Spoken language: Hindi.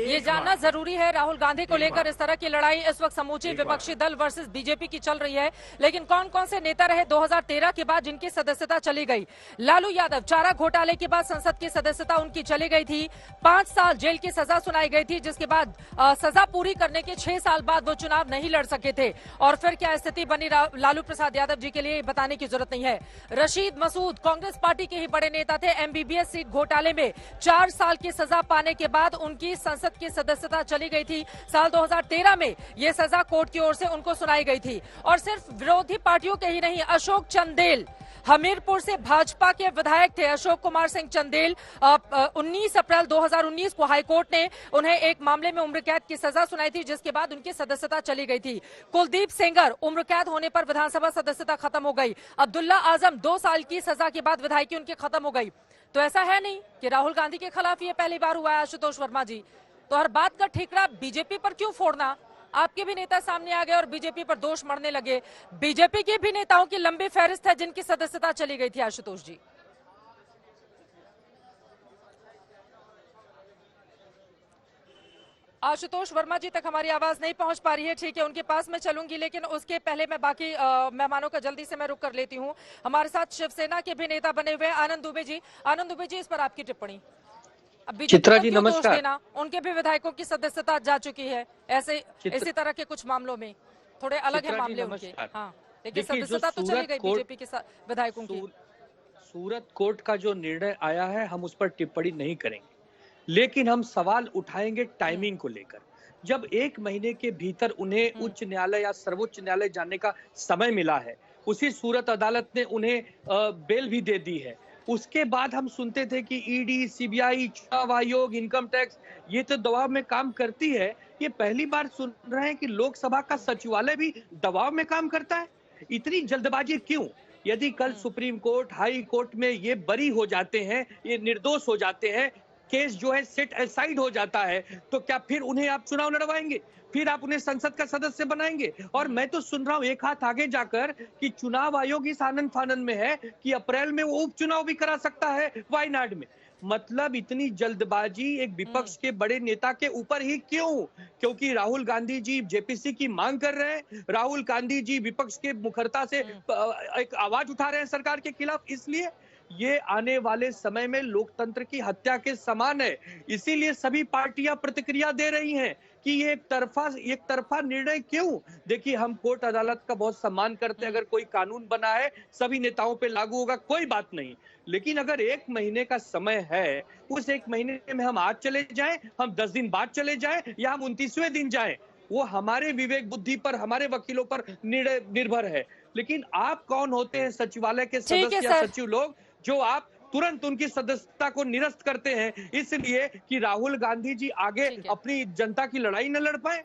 ये जानना जरूरी है। राहुल गांधी को लेकर इस तरह की लड़ाई इस वक्त समूचे विपक्षी दल वर्सेस बीजेपी की चल रही है, लेकिन कौन कौन से नेता रहे 2013 के बाद जिनकी सदस्यता चली गई? लालू यादव, चारा घोटाले के बाद संसद की सदस्यता उनकी चली गई थी, 5 साल जेल की सजा सुनाई गई थी, जिसके बाद सजा पूरी करने के 6 साल बाद वो चुनाव नहीं लड़ सके थे। और फिर क्या स्थिति बनी लालू प्रसाद यादव जी के लिए बताने की जरूरत नहीं है। रशीद मसूद कांग्रेस पार्टी के ही बड़े नेता थे। एमबीबीएस सीट घोटाले में 4 साल की सजा पाने के बाद उनकी संसद की सदस्यता चली गई थी। साल 2013 में यह सजा कोर्ट की ओर से उनको सुनाई गई थी। और सिर्फ विरोधी पार्टियों के ही नहीं, अशोक चंदेल हमीरपुर से भाजपा के विधायक थे। अशोक कुमार सिंह चंदेल 19 अप्रैल 2019 को हाईकोर्ट ने उन्हें एक मामले में उम्र कैद की सजा सुनाई थी, जिसके बाद उनकी सदस्यता चली गई थी। कुलदीप सेंगर उम्र कैद होने पर विधानसभा सदस्यता खत्म हो गई। अब्दुल्ला आजम 2 साल की सजा के बाद विधायकी उनकी खत्म हो गई। तो ऐसा है नहीं कि राहुल गांधी के खिलाफ ये पहली बार हुआ है आशुतोष वर्मा जी। तो हर बात का ठीकरा बीजेपी पर क्यों फोड़ना? आपके भी नेता सामने आ गए और बीजेपी पर दोष मढ़ने लगे। बीजेपी के भी नेताओं की लंबी फहरिस्त है जिनकी सदस्यता चली गई थी आशुतोष जी। आशुतोष वर्मा जी तक हमारी आवाज नहीं पहुंच पा रही है। ठीक है, उनके पास मैं चलूंगी, लेकिन उसके पहले मैं बाकी मेहमानों का जल्दी से मैं रुक कर लेती हूं। हमारे साथ शिवसेना के भी नेता बने हुए आनंद दुबे जी। आनंद दुबे जी, इस पर आपकी टिप्पणी। अब चित्रा जी नमस्कार। देना, उनके भी विधायकों की सदस्यता जा चुकी है। ऐसे इसी तरह के कुछ मामलों में थोड़े अलग है मामले उनके। हाँ, लेकिन सदस्यता तो चली गई बीजेपी के विधायकों की। सूरत कोर्ट का जो निर्णय आया है हम उस पर टिप्पणी नहीं करेंगे, लेकिन हम सवाल उठाएंगे टाइमिंग को लेकर। जब 1 महीने के भीतर उन्हें उच्च न्यायालय या सर्वोच्च न्यायालय जाने का समय मिला है, उसी सूरत अदालत ने उन्हें बेल भी दे दी है। उसके बाद हम सुनते थे कि ईडी, सीबीआई, चुनाव आयोग, इनकम टैक्स ये तो दबाव में काम करती है। ये पहली बार सुन रहे हैं कि लोकसभा का सचिवालय भी दबाव में काम करता है। इतनी जल्दबाजी क्यों? यदि कल सुप्रीम कोर्ट, हाई कोर्ट में ये बरी हो जाते हैं, ये निर्दोष हो जाते हैं, केस जो है सेट असाइड हो जाता है, तो क्या फिर उन्हें आप चुनाव लड़वाएंगे? फिर आप उन्हें संसद का सदस्य बनाएंगे? और मैं तो सुन रहा हूं एक हाथ आगे जाकर कि चुनाव आयोग इस आनंद फानंद में है कि अप्रैल में वो उपचुनाव भी करा सकता है वायनाड में। मतलब इतनी जल्दबाजी एक विपक्ष के बड़े नेता के ऊपर ही क्यों? क्योंकि राहुल गांधी जी जेपीसी की मांग कर रहे हैं, राहुल गांधी जी विपक्ष के मुखरता से एक आवाज उठा रहे हैं सरकार के खिलाफ, इसलिए ये आने वाले समय में लोकतंत्र की हत्या के समान है। इसीलिए सभी पार्टियां प्रतिक्रिया दे रही हैं कि ये एक तरफा निर्णय क्यों? देखिए, हम कोर्ट अदालत का बहुत सम्मान करते हैं। अगर कोई कानून बना है सभी नेताओं पे लागू होगा, कोई बात नहीं। लेकिन अगर 1 महीने का समय है, उस 1 महीने में हम आज चले जाएं, हम 10 दिन बाद चले जाएं या हम 29वें दिन जाएं, वो हमारे विवेक बुद्धि पर, हमारे वकीलों पर निर्भर है। लेकिन आप कौन होते हैं सचिवालय के सदस्य या सचिव लोग, जो आप तुरंत उनकी सदस्यता को निरस्त करते हैं इसलिए कि राहुल गांधी जी आगे अपनी जनता की लड़ाई न लड़ पाए?